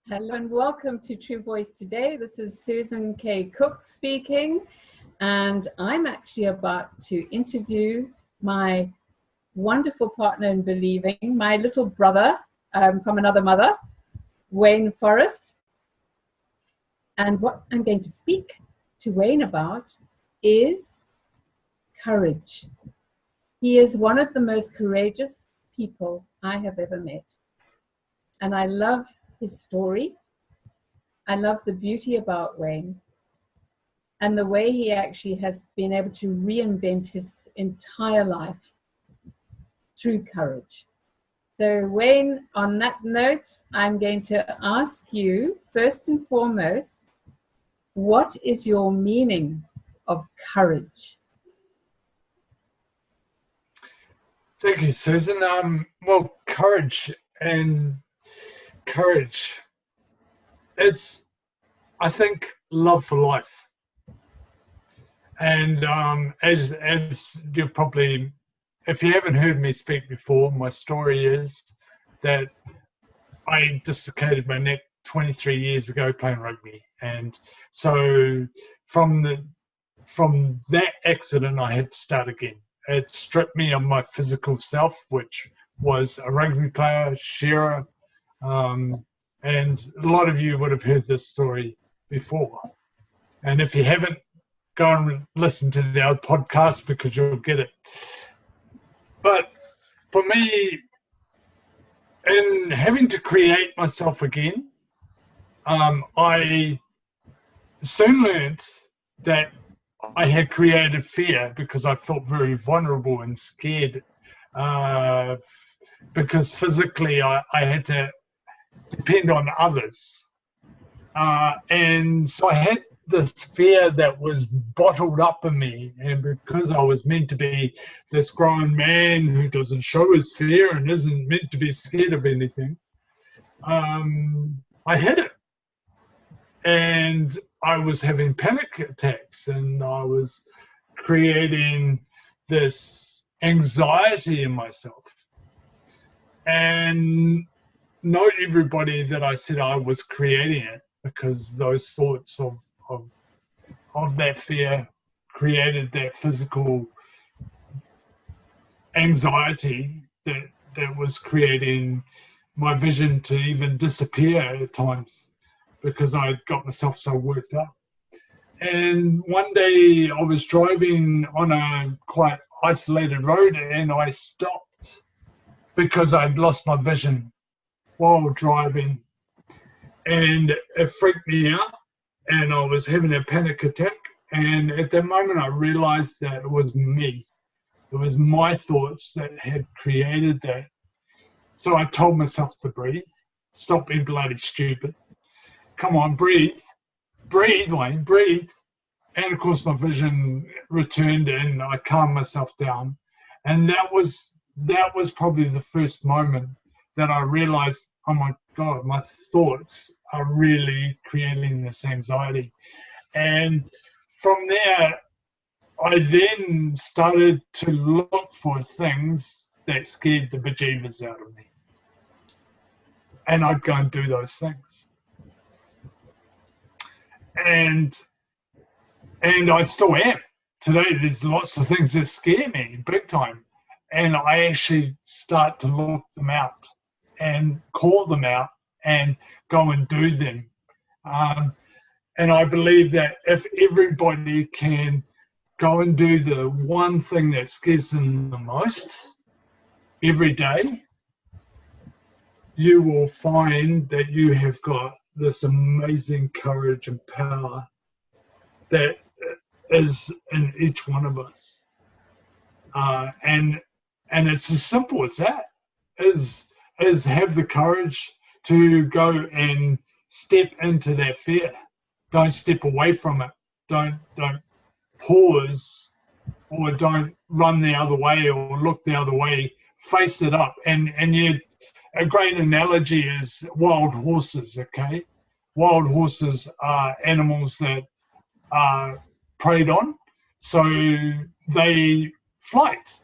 Hello and welcome to True Voice Today. This is Susan K. Cook speaking, and I'm actually about to interview my wonderful partner in believing, my little brother from another mother, Wayne Forrest. And what I'm going to speak to Wayne about is courage. He is one of the most courageous people I have ever met. And I love his story. I love the beauty about Wayne and the way he actually has been able to reinvent his entire life through courage. So Wayne, on that note, I'm going to ask you, first and foremost, what is your meaning of courage? Thank you, Susan. Well, courage, it's, I think, love for life. And as you've probably, if you haven't heard me speak before, my story is that I dislocated my neck 23 years ago playing rugby. And so from that accident, I had to start again. It stripped me of my physical self, which was a rugby player, shearer, and a lot of you would have heard this story before. And if you haven't, go and listen to the other podcast because you'll get it. But for me, in having to create myself again, I soon learned that I had created fear because I felt very vulnerable and scared because physically I had to depend on others. And so I had this fear that was bottled up in me. And because I was meant to be this grown man who doesn't show his fear and isn't meant to be scared of anything, I hid it. And I was having panic attacks and I was creating this anxiety in myself. And not everybody that I said I was creating it, because those thoughts of that fear created that physical anxiety that was creating my vision to even disappear at times because I got myself so worked up. And one day I was driving on a quite isolated road and I stopped because I'd lost my vision while driving, and it freaked me out and I was having a panic attack. And at that moment I realized that it was me. It was my thoughts that had created that. So I told myself to breathe, stop being bloody stupid. Come on, breathe, Wayne, breathe. And of course my vision returned and I calmed myself down. And that was probably the first moment that I realized, oh my God, my thoughts are really creating this anxiety. And from there, I then started to look for things that scared the bejeevers out of me. And I'd go and do those things. And I still am. Today, there's lots of things that scare me big time. And I actually start to look them out and call them out and go and do them. And I believe that if everybody can go and do the one thing that scares them the most every day, you will find that you have got this amazing courage and power that is in each one of us. And it's as simple as that, is have the courage to go and step into that fear. Don't step away from it. Don't pause, or don't run the other way or look the other way. Face it up. And a great analogy is wild horses, okay? Wild horses are animals that are preyed on. So they fight.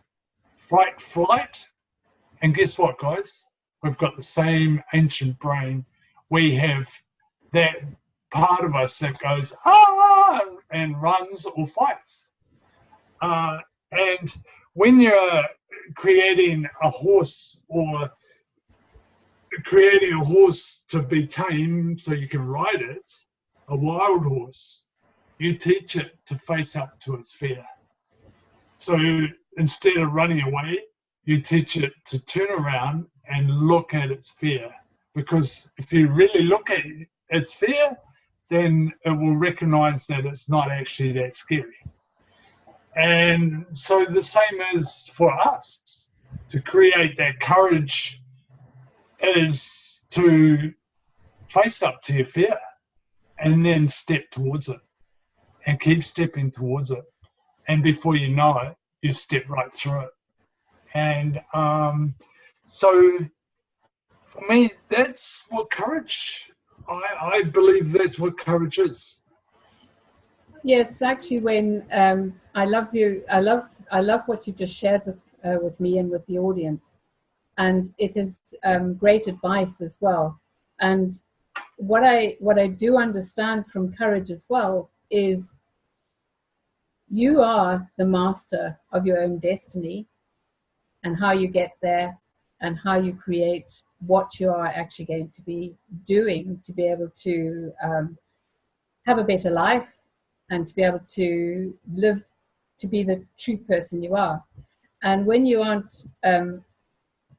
And guess what, guys? We've got the same ancient brain we have that part of us that goes, ah, and runs or fights. And when you're creating a horse or creating a horse to be tame so you can ride it, a wild horse, you teach it to face up to its fear. So instead of running away, you teach it to turn around and look at its fear. Because if you really look at its fear, then it will recognize that it's not actually that scary. And so the same is for us. To create that courage is to face up to your fear and then step towards it and keep stepping towards it. And before you know it, you've stepped right through it. And so for me, that's what courage, I believe that's what courage is. Yes, actually, when I love what you've just shared with me and with the audience, and it is great advice as well. And what I do understand from courage as well is you are the master of your own destiny, and how you get there, and how you create what you are actually going to be doing to be able to have a better life and to be able to live, to be the true person you are. And when you aren't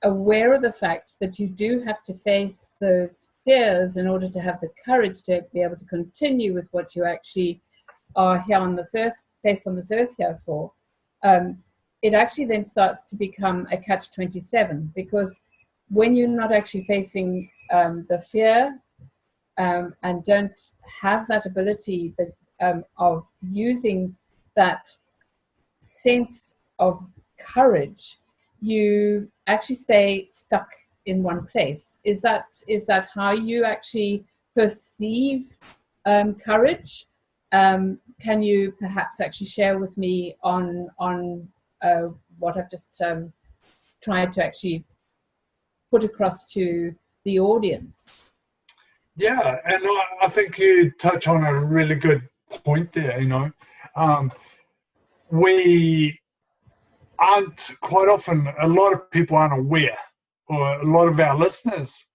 aware of the fact that you do have to face those fears in order to have the courage to be able to continue with what you actually are here on this earth, placed on this earth here for, it actually then starts to become a catch-27, because when you're not actually facing the fear and don't have that ability of using that sense of courage, you actually stay stuck in one place. Is that how you actually perceive courage? Can you perhaps actually share with me on what I've just tried to actually put across to the audience? Yeah, and I think you touch on a really good point there. We aren't, quite often, a lot of people aren't aware, or a lot of our listeners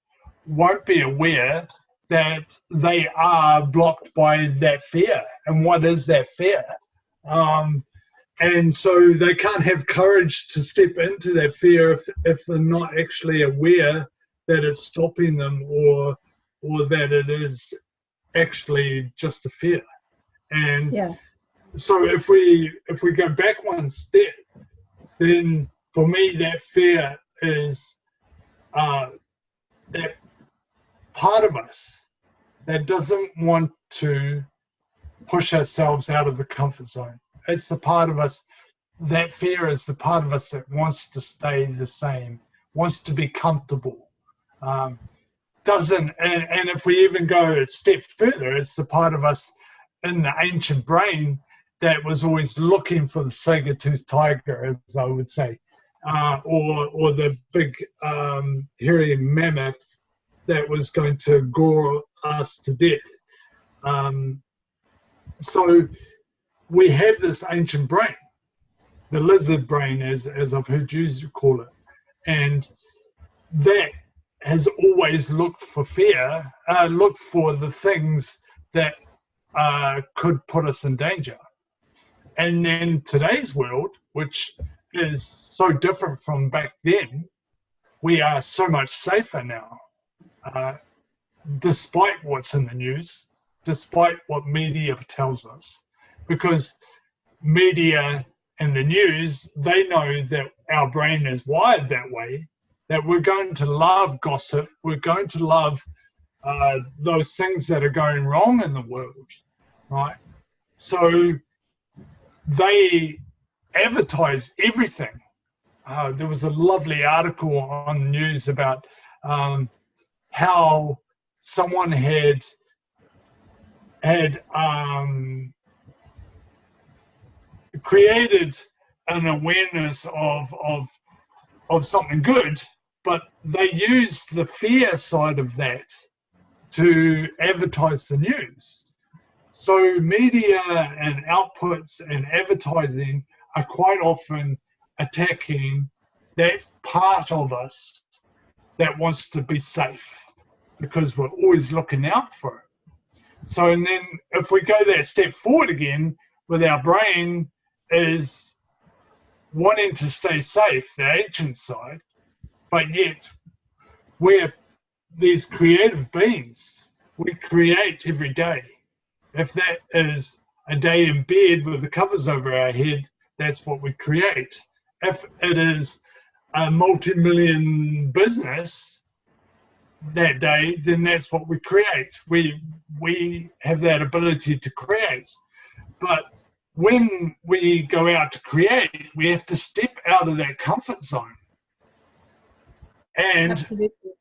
won't be aware that they are blocked by that fear. And what is that fear? And so they can't have courage to step into that fear if they're not actually aware that it's stopping them, or that it is actually just a fear. And yeah. So if we go back one step, then for me that fear is that part of us that doesn't want to push ourselves out of the comfort zone. It's the part of us, that fear is the part of us that wants to stay the same, wants to be comfortable. And if we even go a step further, it's the part of us in the ancient brain that was always looking for the saber-toothed tiger, as I would say, or the big hairy mammoth that was going to gore us to death. So we have this ancient brain, the lizard brain, as I've heard you call it, and that has always looked for fear, looked for the things that could put us in danger. And then today's world, which is so different from back then, we are so much safer now, despite what's in the news, despite what media tells us, because media and the news, they know that our brain is wired that way, that we're going to love gossip, we're going to love those things that are going wrong in the world, right? So they advertise everything. There was a lovely article on the news about how someone had created an awareness of something good, but they used the fear side of that to advertise the news. So media and outputs and advertising are quite often attacking that part of us that wants to be safe, because we're always looking out for it. So, and then if we go that step forward again, with our brain is wanting to stay safe, the ancient side, but yet we're these creative beings. We create every day. If that is a day in bed with the covers over our head, that's what we create. If it is a multi-million business that day, then that's what we create. We have that ability to create. But when we go out to create, we have to step out of that comfort zone. And Absolutely.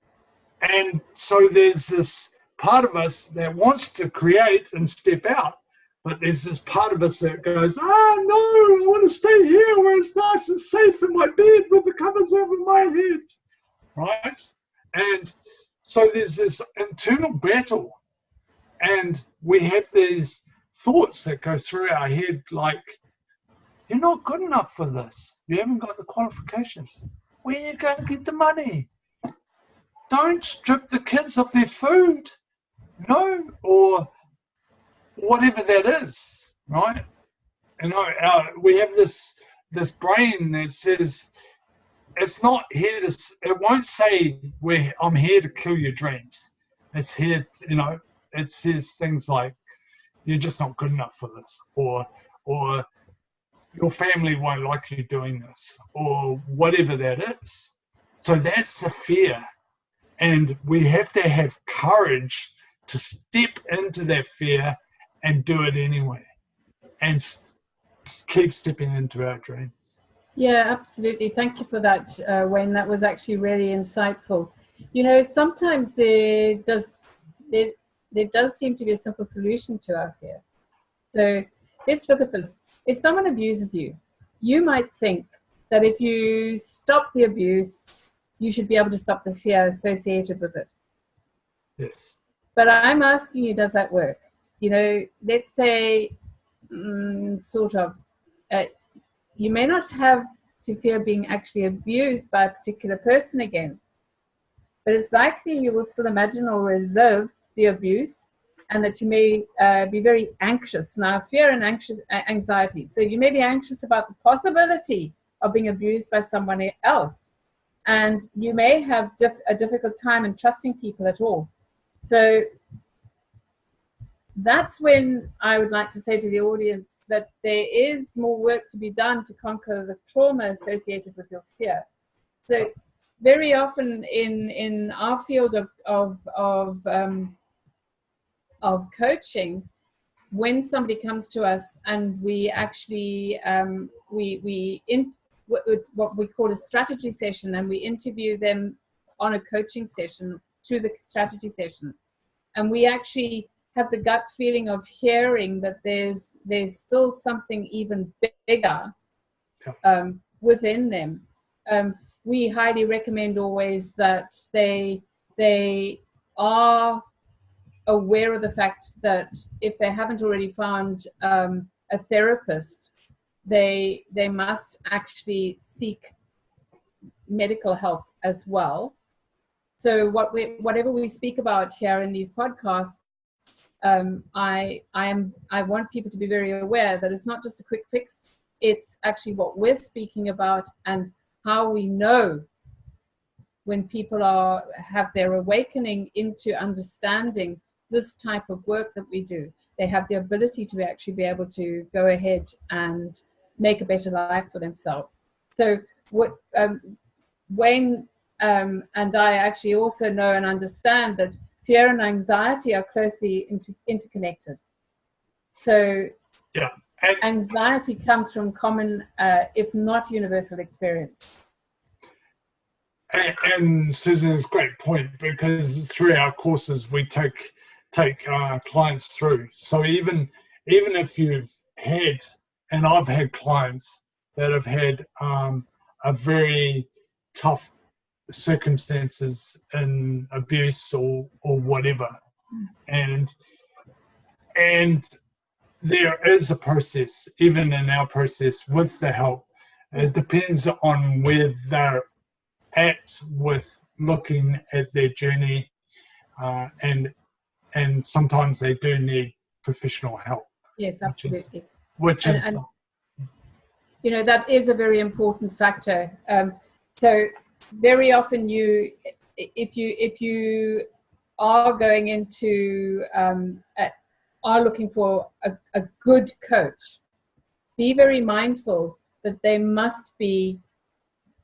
And so there's this part of us that wants to create and step out, but there's this part of us that goes, no, I want to stay here where it's nice and safe in my bed with the covers over my head, right? And so there's this internal battle, and we have these thoughts that go through our head like, you're not good enough for this. You haven't got the qualifications. Where are you going to get the money? Don't strip the kids of their food, or whatever that is, right? We have this brain that says it's not here to. It won't say I'm here to kill your dreams. It's here, It says things like you're just not good enough for this, or your family won't like you doing this, or whatever that is. So that's the fear. And we have to have courage to step into that fear and do it anyway, and keep stepping into our dreams. Yeah, absolutely. Thank you for that, Wayne. That was actually really insightful. Sometimes there does seem to be a simple solution to our fear. So let's look at this. If someone abuses you, you might think that if you stop the abuse, you should be able to stop the fear associated with it. Yes. But I'm asking you, does that work? Let's say, you may not have to fear being actually abused by a particular person again, but it's likely you will still imagine or relive the abuse, and that you may be very anxious. Now, fear and anxiety. So you may be anxious about the possibility of being abused by someone else. And you may have a difficult time in trusting people at all. So that's when I would like to say to the audience that there is more work to be done to conquer the trauma associated with your fear. So very often in our field of coaching, when somebody comes to us and we actually what we call a strategy session, and we interview them on a coaching session through the strategy session, and we actually have the gut feeling of hearing that there's still something even bigger within them. We highly recommend always that they are aware of the fact that if they haven't already found a therapist, they must actually seek medical help as well. So whatever we speak about here in these podcasts, I want people to be very aware that it's not just a quick fix. It's actually what we're speaking about, and how we know when people have their awakening into understanding this type of work that we do. They have the ability to actually be able to go ahead and make a better life for themselves. So what Wayne and I actually also know and understand that fear and anxiety are closely interconnected. So yeah, anxiety comes from common, if not universal, experience. And Susan, it's a great point, because through our courses we take clients through. So even if you've had, and I've had clients that have had a very tough circumstances in abuse or whatever, and there is a process, even in our process with the help. It depends on where they're at with looking at their journey, and sometimes they do need professional help. Yes, absolutely. Which is and you know, that is a very important factor. So very often if you are going into are looking for a good coach, be very mindful that they must be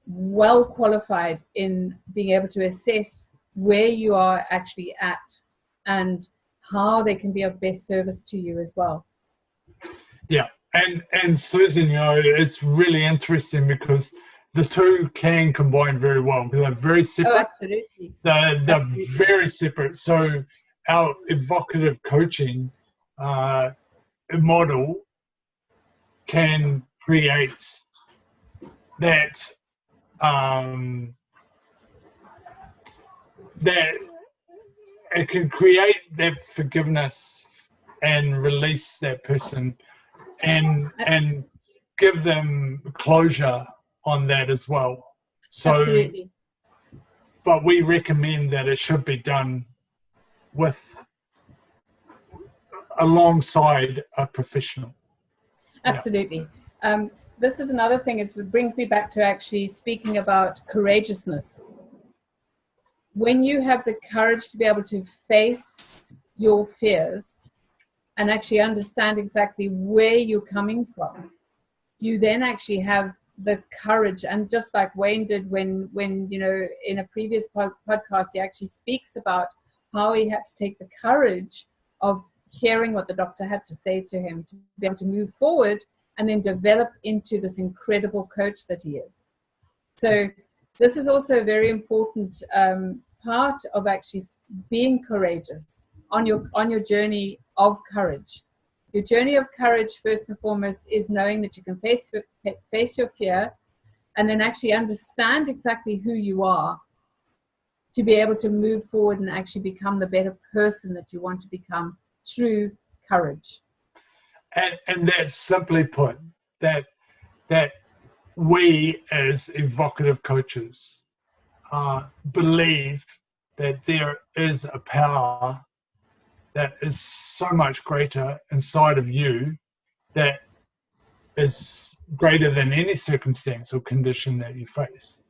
well qualified in being able to assess where you are actually at and how they can be of best service to you as well. Yeah, and Susan, you know, it's really interesting because the two can combine very well. They're very separate. Oh, absolutely. They're Absolutely. very separate. So our evocative coaching model can create that that it can create that forgiveness and release that person and give them closure on that as well. So, absolutely. But we recommend that it should be done alongside a professional. Absolutely. Yeah. This is another thing, it brings me back to actually speaking about courageousness. When you have the courage to be able to face your fears and actually understand exactly where you're coming from, you then actually have the courage. And just like Wayne did when you know, in a previous podcast, he actually speaks about how he had to take the courage of hearing what the doctor had to say to him to be able to move forward and then develop into this incredible coach that he is. So this is also a very important part of actually being courageous on your journey of courage. Your journey of courage, first and foremost, is knowing that you can face your fear and then actually understand exactly who you are to be able to move forward and actually become the better person that you want to become through courage. And that's simply put, that we as evocative coaches believe that there is a power that is so much greater inside of you, that is greater than any circumstance or condition that you face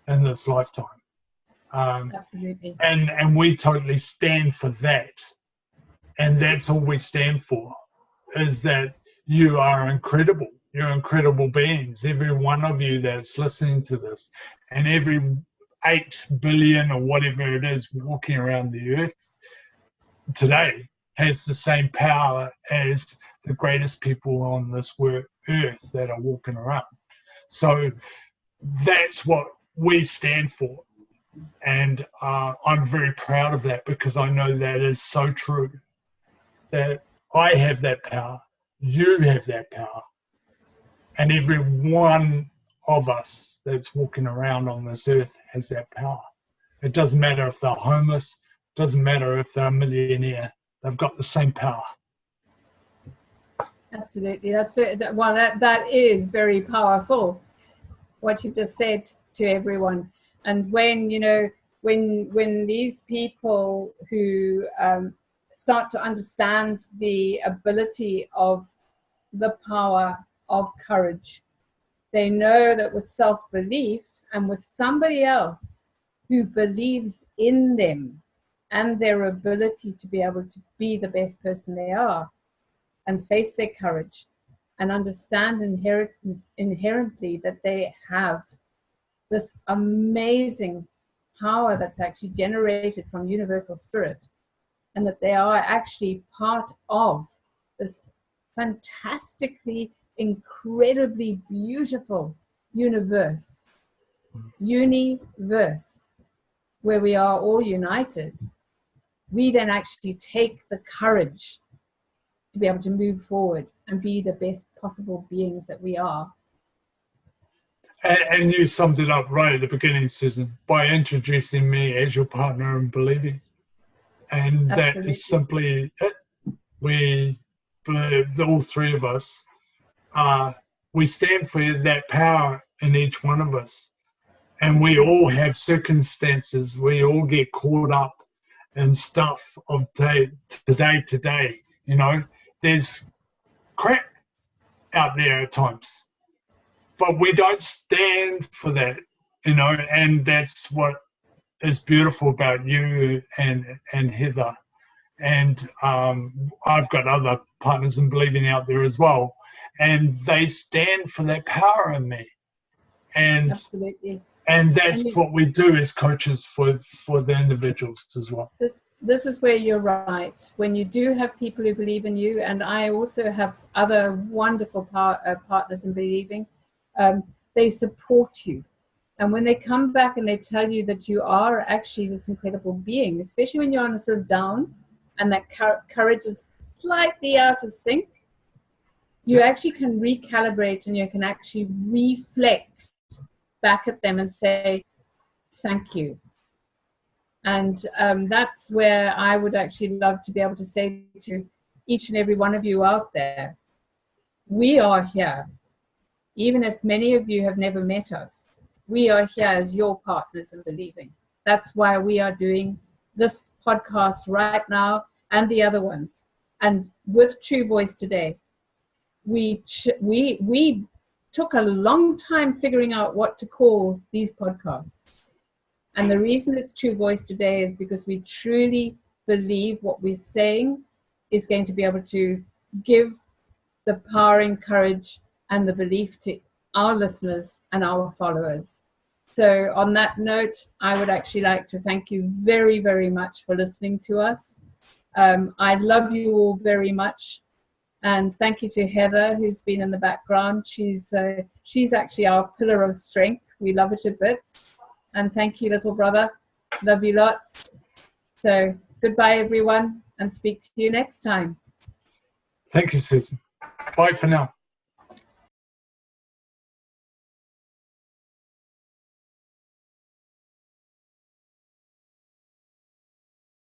in this lifetime. Absolutely. And we totally stand for that. And that's all we stand for, is that you are incredible. You're incredible beings. Every one of you that's listening to this, and every 8 billion or whatever it is walking around the earth today, has the same power as the greatest people on this earth that are walking around. So that's what we stand for. And I'm very proud of that, because I know that is so true. That I have that power, you have that power, and every one of us that's walking around on this earth has that power. It doesn't matter if they're homeless, it doesn't matter if they're a millionaire, they've got the same power. Absolutely. That is very powerful, what you just said to everyone. And when, you know, when these people who start to understand the ability of the power of courage, they know that with self-belief and with somebody else who believes in them and their ability to be able to be the best person they are and face their courage and understand inherently that they have this amazing power that's actually generated from universal spirit, and that they are actually part of this fantastically, incredibly beautiful universe, where we are all united. We then actually take the courage to be able to move forward and be the best possible beings that we are. And you summed it up right at the beginning, Susan, by introducing me as your partner in believing. And Absolutely. that is simply it. We believe, all three of us, we stand for that power in each one of us. And we all have circumstances, we all get caught up in stuff of day to day, you know. There's crap out there at times, but we don't stand for that, you know, and that's what is beautiful about you and Heather. And I've got other partners in believing out there as well, and they stand for that power in me. And absolutely. And that's what we do as coaches for the individuals as well. This is where you're right. When you do have people who believe in you, and I also have other wonderful partners in believing, they support you. And when they come back and they tell you that you are actually this incredible being, especially when you're on a sort of down and that courage is slightly out of sync, you actually can recalibrate and you can actually reflect back at them and say, thank you. And that's where I would actually love to be able to say to each and every one of you out there, we are here. Even if many of you have never met us, we are here as your partners in believing. That's why we are doing this podcast right now and the other ones. And with True Voice today, we took a long time figuring out what to call these podcasts. And the reason it's True Voice today is because we truly believe what we're saying is going to be able to give the power and courage and the belief to our listeners and our followers. So on that note, I would actually like to thank you very, very much for listening to us. I love you all very much. And thank you to Heather, who's been in the background. She's actually our pillar of strength. We love her to bits. And thank you, little brother. Love you lots. So goodbye, everyone, and speak to you next time. Thank you, Susan. Bye for now.